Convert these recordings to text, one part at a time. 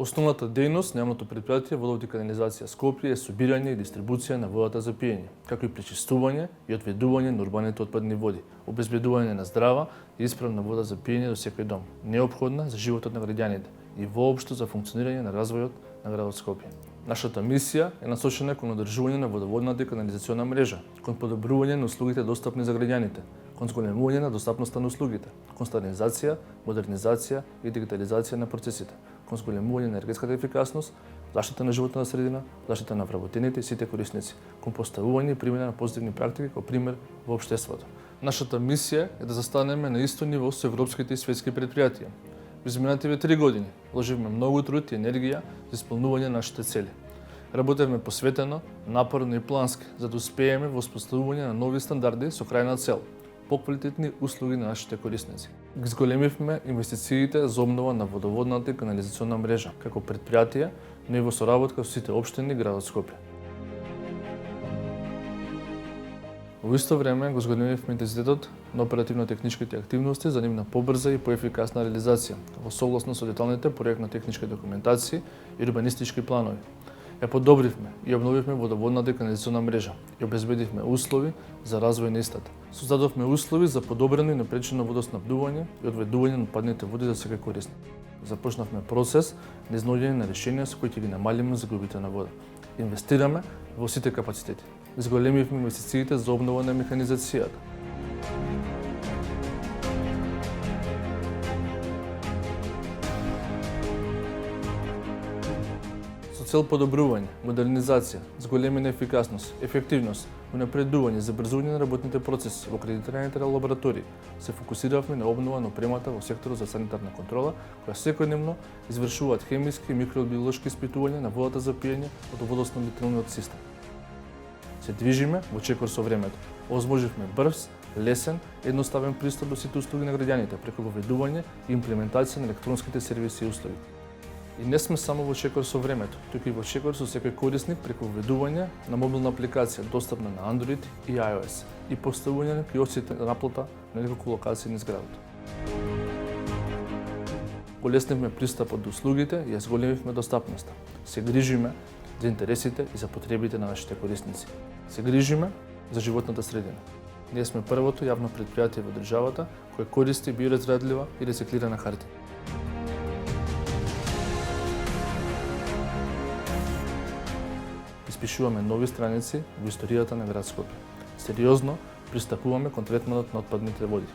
Основната дејност на јавното предпријатие Водовод и канализација Скопје е собирање и дистрибуција на водата за пиење, како и пречистување и одведување на урбаните отпадни води, обезбедување на здрава и исправна вода за пиење до секој дом, неопходна за животот на граѓаните и воопшто за функционирање на развојот на градот Скопје. Нашата мисија е насочена кон одржување на водоводната и канализациона мрежа, кон подобрување на услугите достапни за граѓаните, кон зголемување на достапноста на услугите, кон стабилизација, модернизација и дигитализација на процесите, кон зголемување на енергетската ефикасност, заштита на животната средина, заштита на вработените и сите корисници, кон поставување и примена на позитивни практики како пример во општеството. Нашата мисија е да застанеме на исто ниво со европските и светски предпријатија. Во изминативе 3 години вложивме многу труд и енергија за исполнување на нашите цели. Работевме посветено, напорно и плански, за да успееме во воспоставување на нови стандарди со крајна цел поквалитетни услуги на нашите корисници. Ги зголемивме инвестициите за обнова на водоводната и канализациона мрежа, како предпријатие, но и во соработка со сите општини градот Скопје. Во исто време го зголемивме интензитетот на оперативно-техничките активности за нивна побрза и поефикасна реализација, во согласно со деталните проектно-технички документации и урбанистички планови. Ја подобривме и обновивме водоводната и канализациона мрежа и обезбедивме услови за развој на истата. Создадовме услови за подобрено и напречено водоснабдување и одведување на отпадните води за секој корисник. Започнавме процес на изнаоѓање на решенија со кои ќе ги намалиме загубите на вода. Инвестираме во сите капацитети. Зголемивме инвестициите за обнова на механизацијата. Со цел подобрување, модернизација, зголемена ефикасност, ефективност, унапредување, забрзување на работните процеси во акредитираните лаборатории, се фокусиравме на обнова на опремата во секторот за санитарна контрола, која секојдневно извршуваат хемиски и микробиолошки испитувања на водата за пиење од водоснабдителниот систем. Се движиме во чекор со времето. Овозможивме брз, лесен, едноставен пристап до сите услуги на граѓаните преку воведување и имплементација на електронските сервиси и услуги. И не сме само во чекор со времето, туку и во чекор со секој корисник преку воведување на мобилна апликација достапна на Android и iOS и поставување на киосците на наплата на неколку локации низ градот. Олеснивме пристапот до услугите и ја зголемивме достапноста. Се грижиме за интересите и за потребите на нашите корисници. Се грижиме за животната средина. Ние сме првото јавно предпријатие во државата кое користи биоразградлива и рециклирана хартија. Испишуваме нови страници во историјата на град Скопје. Сериозно пристапуваме кон третманот на отпадните води.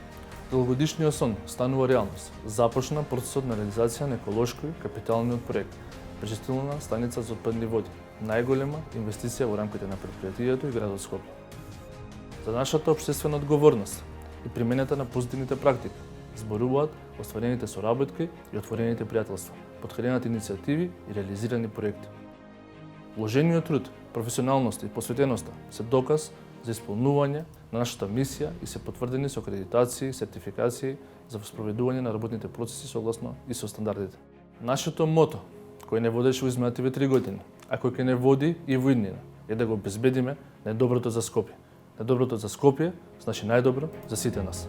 Целогодишниот сон станува реалност. Започна процесот на реализација на еколошки капиталниот проект пречистилна станица за отпадни води, најголема инвестиција во рамките на предпријатието и градот Скопје. За нашата општествена одговорност и примената на позитивните практики зборуваат остварените соработки и отворените пријателства, поткренати иницијативи и реализирани проекти. Вложениот труд, професионалноста и посветеноста се доказ за исполнување на нашата мисија и се потврдени со акредитации и сертификации за спроведување на работните процеси согласно ISO стандардите. Нашето мото, кој не водеше во изминативе 3 години, а кој ќе не води и во иднина, е да го обезбедиме најдоброто за Скопје. Најдоброто за Скопје значи најдобро за сите нас.